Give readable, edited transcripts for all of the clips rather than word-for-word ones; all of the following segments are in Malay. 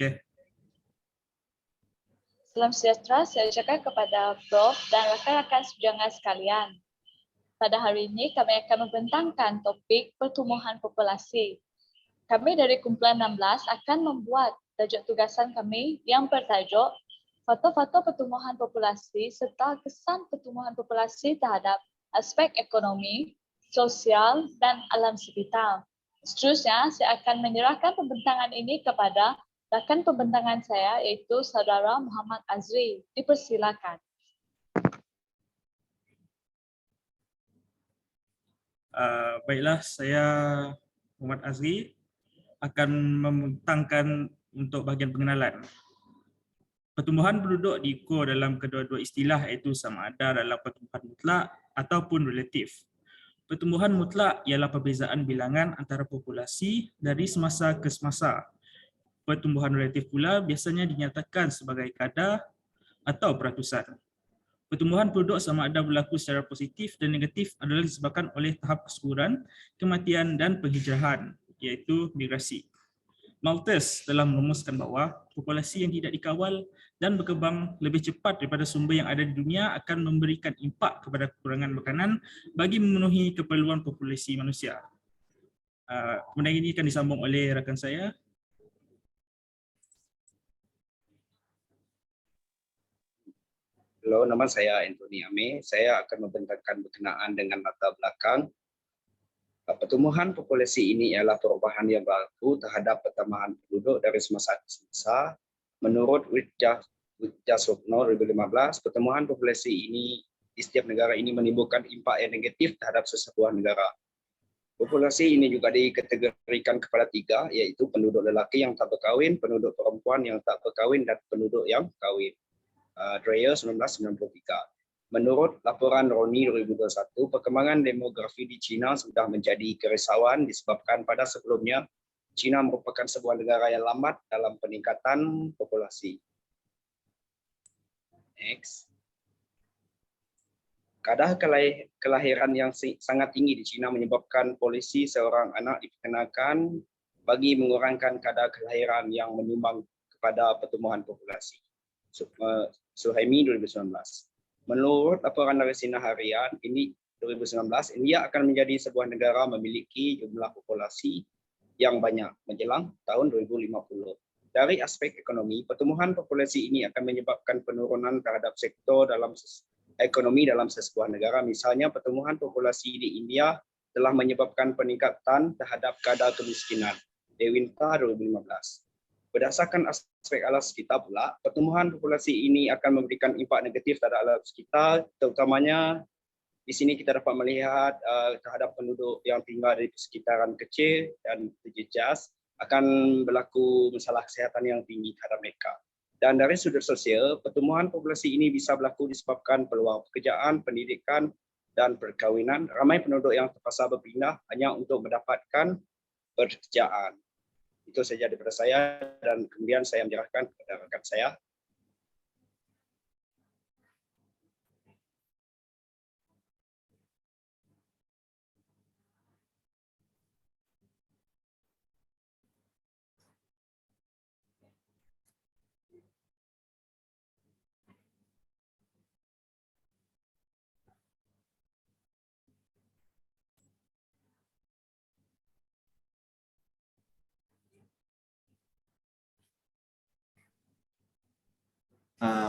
Okey. Salam sejahtera, saya ucapkan kepada Prof dan rakan-rakan sejangan sekalian. Pada hari ini kami akan membentangkan topik pertumbuhan populasi. Kami dari kumpulan 16 akan membuat tajuk tugasan kami yang bertajuk faktor-faktor pertumbuhan populasi serta kesan pertumbuhan populasi terhadap aspek ekonomi, sosial dan alam sekitar. Seterusnya, saya akan menyerahkan pembentangan ini kepada rakan pembentangan saya iaitu Saudara Muhammad Azri. Dipersilakan. Baiklah, saya Muhammad Azri akan membentangkan untuk bahagian pengenalan. Pertumbuhan penduduk diukur dalam kedua-dua istilah iaitu sama ada dalam pertumbuhan mutlak ataupun relatif. Pertumbuhan mutlak ialah perbezaan bilangan antara populasi dari semasa ke semasa. Pertumbuhan relatif pula biasanya dinyatakan sebagai kadar atau peratusan. Pertumbuhan penduduk sama ada berlaku secara positif dan negatif adalah disebabkan oleh tahap kesuburan, kematian dan penghijrahan, iaitu migrasi. Malthus telah merumuskan bahawa populasi yang tidak dikawal dan berkembang lebih cepat daripada sumber yang ada di dunia akan memberikan impak kepada kekurangan makanan bagi memenuhi keperluan populasi manusia. Kemudian ini akan disambung oleh rakan saya. Halo, nama saya Anthony Ame. Saya akan membentangkan berkenaan dengan latar belakang pertumbuhan populasi ini ialah perubahan yang berlaku terhadap pertambahan penduduk dari semasa ke semasa. Menurut Widyaswapno 2015, pertumbuhan populasi ini di setiap negara ini menimbulkan impak yang negatif terhadap sesebuah negara. Populasi ini juga dikategorikan kepada tiga, iaitu penduduk lelaki yang tak berkahwin, penduduk perempuan yang tak berkahwin dan penduduk yang kahwin. Dreyer 1993. Menurut laporan Roni 2021, perkembangan demografi di China sudah menjadi kerisauan disebabkan pada sebelumnya China merupakan sebuah negara yang lambat dalam peningkatan populasi. Next. Kadar kelahiran yang sangat tinggi di China menyebabkan polisi seorang anak diperkenalkan bagi mengurangkan kadar kelahiran yang menyumbang kepada pertumbuhan populasi. Suhaimi 2019. Menurut laporan dari Sinar Harian ini 2019, India akan menjadi sebuah negara memiliki jumlah populasi yang banyak menjelang tahun 2050. Dari aspek ekonomi, pertumbuhan populasi ini akan menyebabkan penurunan terhadap sektor dalam ekonomi dalam sebuah negara. Misalnya, pertumbuhan populasi di India telah menyebabkan peningkatan terhadap kadar kemiskinan. Dewinta 2015. Berdasarkan aspek alam sekitar pula, pertumbuhan populasi ini akan memberikan impak negatif terhadap alam sekitar, terutamanya di sini kita dapat melihat terhadap penduduk yang tinggal di sekitaran kecil dan terjejas akan berlaku masalah kesihatan yang tinggi terhadap mereka. Dan dari sudut sosial, pertumbuhan populasi ini bisa berlaku disebabkan peluang pekerjaan, pendidikan dan perkahwinan. Ramai penduduk yang terpaksa berpindah hanya untuk mendapatkan pekerjaan. Itu saja daripada saya dan kemudian saya menyerahkan kepada rakan saya.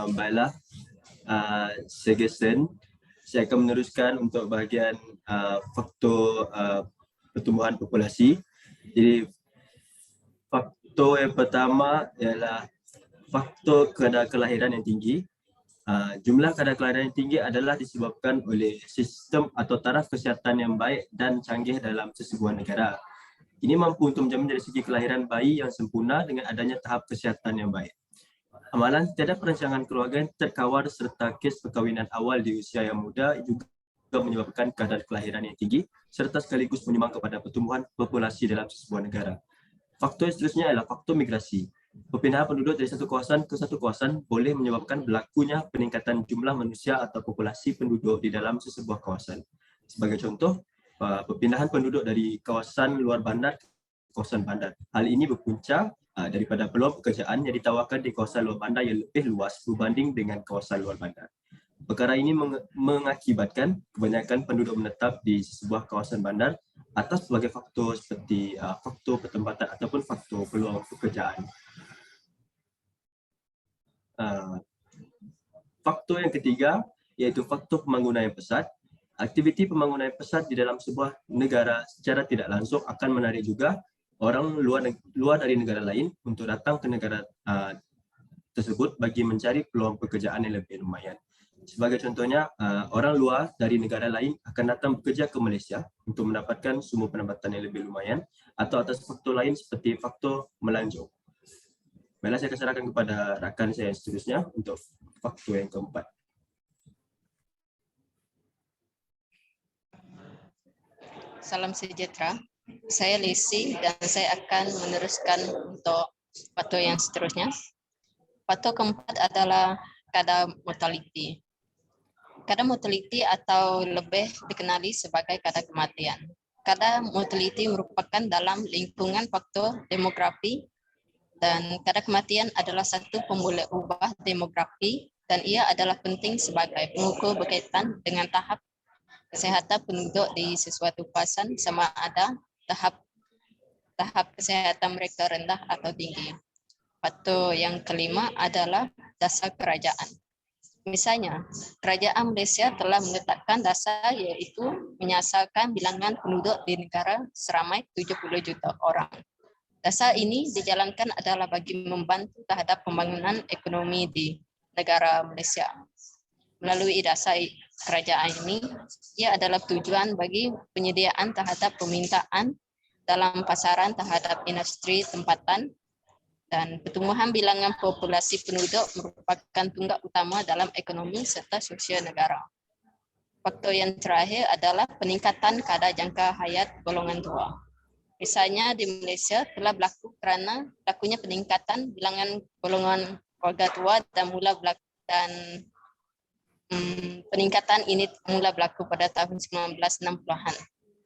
Baiklah, saya akan meneruskan untuk bahagian faktor pertumbuhan populasi. Jadi faktor yang pertama ialah faktor kadar kelahiran yang tinggi. Jumlah kadar kelahiran yang tinggi adalah disebabkan oleh sistem atau taraf kesihatan yang baik dan canggih dalam sesebuah negara. Ini mampu untuk menjamin dari segi kelahiran bayi yang sempurna dengan adanya tahap kesihatan yang baik. Amalan tiada perancangan keluarga yang terkawal serta kes perkahwinan awal di usia yang muda juga menyebabkan kadar kelahiran yang tinggi serta sekaligus menyumbang kepada pertumbuhan populasi dalam sebuah negara. Faktor seterusnya adalah faktor migrasi. Perpindahan penduduk dari satu kawasan ke satu kawasan boleh menyebabkan berlakunya peningkatan jumlah manusia atau populasi penduduk di dalam sesebuah kawasan. Sebagai contoh, perpindahan penduduk dari kawasan luar bandar ke kawasan bandar. Hal ini berpunca daripada peluang pekerjaan yang ditawarkan di kawasan luar bandar yang lebih luas berbanding dengan kawasan luar bandar. Perkara ini mengakibatkan kebanyakan penduduk menetap di sebuah kawasan bandar atas berbagai faktor seperti faktor pertempatan ataupun faktor peluang pekerjaan. Faktor yang ketiga iaitu faktor pembangunan yang pesat. Aktiviti pembangunan yang pesat di dalam sebuah negara secara tidak langsung akan menarik juga orang luar dari negara lain untuk datang ke negara tersebut bagi mencari peluang pekerjaan yang lebih lumayan. Sebagai contohnya, orang luar dari negara lain akan datang bekerja ke Malaysia untuk mendapatkan sumber pendapatan yang lebih lumayan atau atas faktor lain seperti faktor melancong. Baiklah, saya akan serahkan kepada rakan saya yang seterusnya untuk faktor yang keempat. Salam sejahtera. Saya Lisi dan saya akan meneruskan untuk faktor yang seterusnya. Faktor keempat adalah kadar mortaliti. Kadar mortaliti atau lebih dikenali sebagai kadar kematian. Kadar mortaliti merupakan dalam lingkungan faktor demografi dan kadar kematian adalah satu pemboleh ubah demografi dan ia adalah penting sebagai pengukur berkaitan dengan tahap kesehatan penduduk di sesuatu kawasan sama ada tahap kesehatan mereka rendah atau tinggi. Faktor yang kelima adalah dasar kerajaan. Misalnya, kerajaan Malaysia telah menetapkan dasar iaitu menyasarkan bilangan penduduk di negara seramai 70 juta orang. Dasar ini dijalankan adalah bagi membantu terhadap pembangunan ekonomi di negara Malaysia. Melalui dasar kerajaan ini, ia adalah tujuan bagi penyediaan terhadap permintaan dalam pasaran terhadap industri tempatan dan pertumbuhan bilangan populasi penduduk merupakan tunggak utama dalam ekonomi serta sosial negara. Faktor yang terakhir adalah peningkatan kadar jangka hayat golongan tua. Misalnya di Malaysia telah berlaku kerana berlakunya peningkatan bilangan golongan keluarga tua dan peningkatan ini mula berlaku pada tahun 1960-an.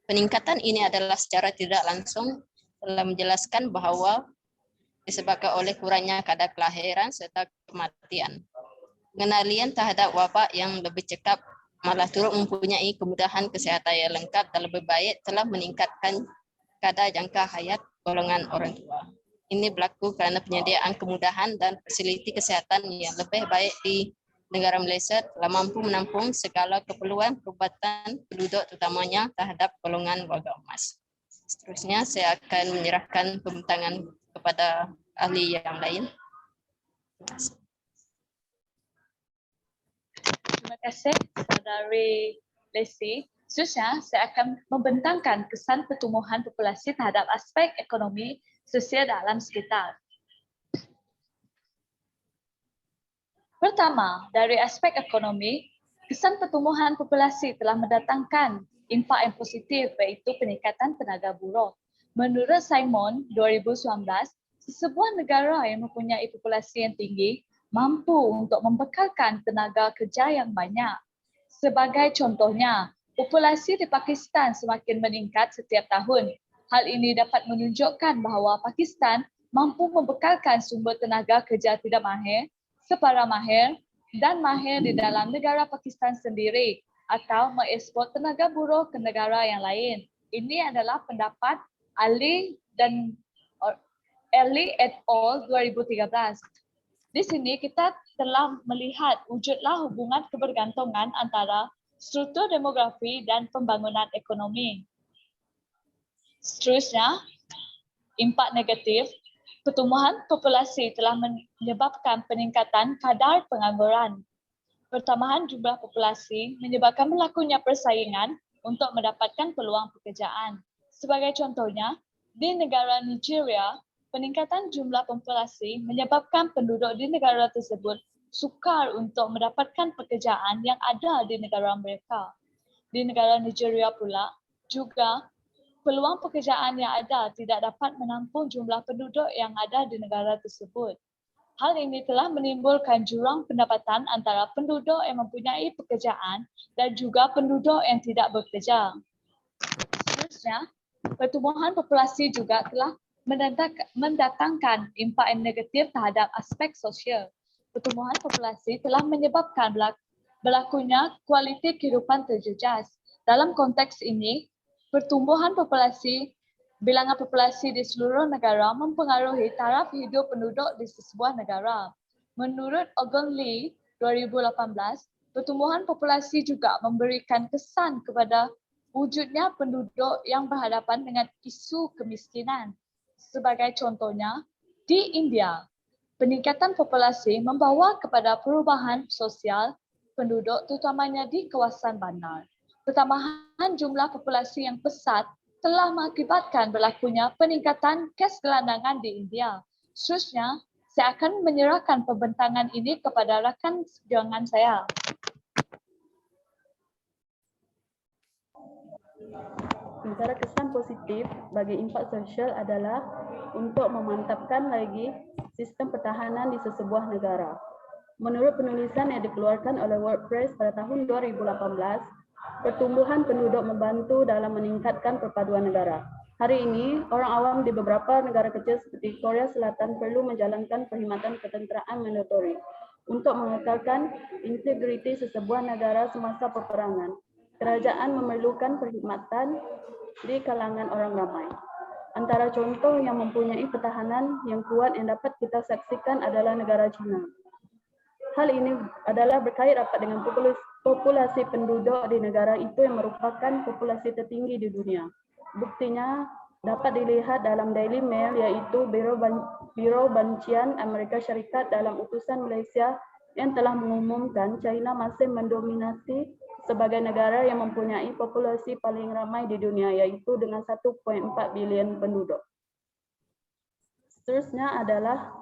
Peningkatan ini adalah secara tidak langsung telah menjelaskan bahawa disebabkan oleh kurangnya kadar kelahiran serta kematian. Pengenalian terhadap wabak yang lebih cekap malah turut mempunyai kemudahan kesihatan yang lengkap dan lebih baik telah meningkatkan kadar jangka hayat golongan orang tua. Ini berlaku kerana penyediaan kemudahan dan fasiliti kesihatan yang lebih baik di negara Malaysia telah mampu menampung segala keperluan perubatan penduduk terutamanya terhadap golongan warga emas. Seterusnya saya akan menyerahkan pembentangan kepada ahli yang lain. Terima kasih Saudari Lesi. Seterusnya saya akan membentangkan kesan pertumbuhan populasi terhadap aspek ekonomi sosial dalam sekitar. Pertama, dari aspek ekonomi, kesan pertumbuhan populasi telah mendatangkan impak yang positif iaitu peningkatan tenaga buruh. Menurut Simon 2019, sebuah negara yang mempunyai populasi yang tinggi mampu untuk membekalkan tenaga kerja yang banyak. Sebagai contohnya, populasi di Pakistan semakin meningkat setiap tahun. Hal ini dapat menunjukkan bahawa Pakistan mampu membekalkan sumber tenaga kerja tidak mahir, separa mahir dan mahir di dalam negara Pakistan sendiri atau mengekspor tenaga buruh ke negara yang lain. Ini adalah pendapat Ali dan Eli et al. 2013. Di sini kita telah melihat wujudlah hubungan kebergantungan antara struktur demografi dan pembangunan ekonomi. Seterusnya, impak negatif. Pertumbuhan populasi telah menyebabkan peningkatan kadar pengangguran. Pertambahan jumlah populasi menyebabkan berlakunya persaingan untuk mendapatkan peluang pekerjaan. Sebagai contohnya, di negara Nigeria, peningkatan jumlah populasi menyebabkan penduduk di negara tersebut sukar untuk mendapatkan pekerjaan yang ada di negara mereka. Di negara Nigeria pula, juga peluang pekerjaan yang ada tidak dapat menampung jumlah penduduk yang ada di negara tersebut. Hal ini telah menimbulkan jurang pendapatan antara penduduk yang mempunyai pekerjaan dan juga penduduk yang tidak bekerja. Seterusnya, pertumbuhan populasi juga telah mendatangkan impak yang negatif terhadap aspek sosial. Pertumbuhan populasi telah menyebabkan berlakunya kualiti kehidupan terjejas. Dalam konteks ini, pertumbuhan populasi, bilangan populasi di seluruh negara mempengaruhi taraf hidup penduduk di sebuah negara. Menurut Ogun Lee 2018, pertumbuhan populasi juga memberikan kesan kepada wujudnya penduduk yang berhadapan dengan isu kemiskinan. Sebagai contohnya, di India, peningkatan populasi membawa kepada perubahan sosial penduduk terutamanya di kawasan bandar. Pertambahan jumlah populasi yang pesat telah mengakibatkan berlakunya peningkatan kes gelandangan di India. Seterusnya, saya akan menyerahkan pembentangan ini kepada rakan seperjuangan saya. Antara kesan positif bagi impak sosial adalah untuk memantapkan lagi sistem pertahanan di sesebuah negara. Menurut penulisan yang dikeluarkan oleh WordPress pada tahun 2018, pertumbuhan penduduk membantu dalam meningkatkan perpaduan negara. Hari ini, orang awam di beberapa negara kecil seperti Korea Selatan perlu menjalankan perkhidmatan ketenteraan mandatori untuk mengekalkan integriti sesebuah negara semasa peperangan. Kerajaan memerlukan perkhidmatan di kalangan orang ramai. Antara contoh yang mempunyai pertahanan yang kuat yang dapat kita saksikan adalah negara China. Hal ini adalah berkait rapat dengan populasi penduduk di negara itu yang merupakan populasi tertinggi di dunia. Buktinya dapat dilihat dalam Daily Mail, iaitu Biro Bancian Amerika Syarikat dalam utusan Malaysia yang telah mengumumkan China masih mendominasi sebagai negara yang mempunyai populasi paling ramai di dunia, yaitu dengan 1.4 bilion penduduk. Seterusnya adalah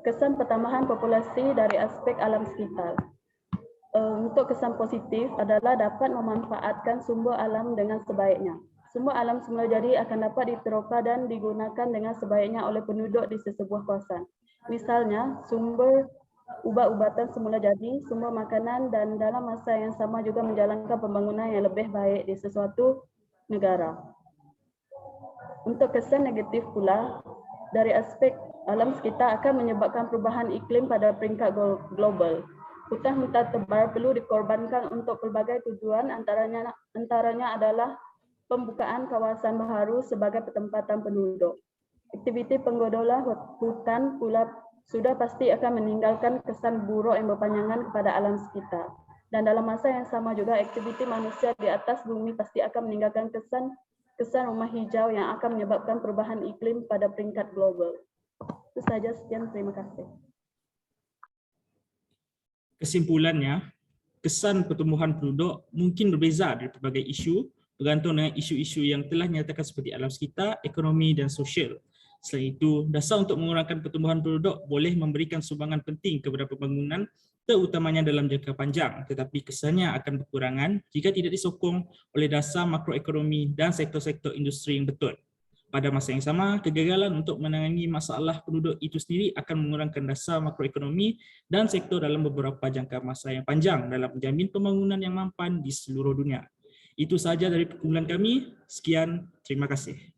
kesan pertambahan populasi dari aspek alam sekitar. Untuk kesan positif adalah dapat memanfaatkan sumber alam dengan sebaiknya. Sumber alam semula jadi akan dapat diteroka dan digunakan dengan sebaiknya oleh penduduk di sesebuah kawasan. Misalnya, sumber ubat-ubatan semula jadi, sumber makanan, dan dalam masa yang sama juga menjalankan pembangunan yang lebih baik di sesuatu negara. Untuk kesan negatif pula, dari aspek alam sekitar akan menyebabkan perubahan iklim pada peringkat global. Hutan-hutan tebal perlu dikorbankan untuk pelbagai tujuan, antaranya adalah pembukaan kawasan baharu sebagai pertempatan penduduk. Aktiviti penggodola hutan pula sudah pasti akan meninggalkan kesan buruk yang berpanjangan kepada alam sekitar. Dan dalam masa yang sama juga aktiviti manusia di atas bumi pasti akan meninggalkan kesan rumah hijau yang akan menyebabkan perubahan iklim pada peringkat global. Itu saja, sekian, terima kasih. Kesimpulannya, kesan pertumbuhan penduduk mungkin berbeza dari pelbagai isu bergantung dengan isu-isu yang telah dinyatakan seperti alam sekitar, ekonomi dan sosial. Selain itu, dasar untuk mengurangkan pertumbuhan penduduk boleh memberikan sumbangan penting kepada pembangunan terutamanya dalam jangka panjang, tetapi kesannya akan berkurangan jika tidak disokong oleh dasar makroekonomi dan sektor-sektor industri yang betul. Pada masa yang sama, kegagalan untuk menangani masalah penduduk itu sendiri akan mengurangkan dasar makroekonomi dan sektor dalam beberapa jangka masa yang panjang dalam menjamin pembangunan yang mampan di seluruh dunia. Itu sahaja dari perkumpulan kami. Sekian, terima kasih.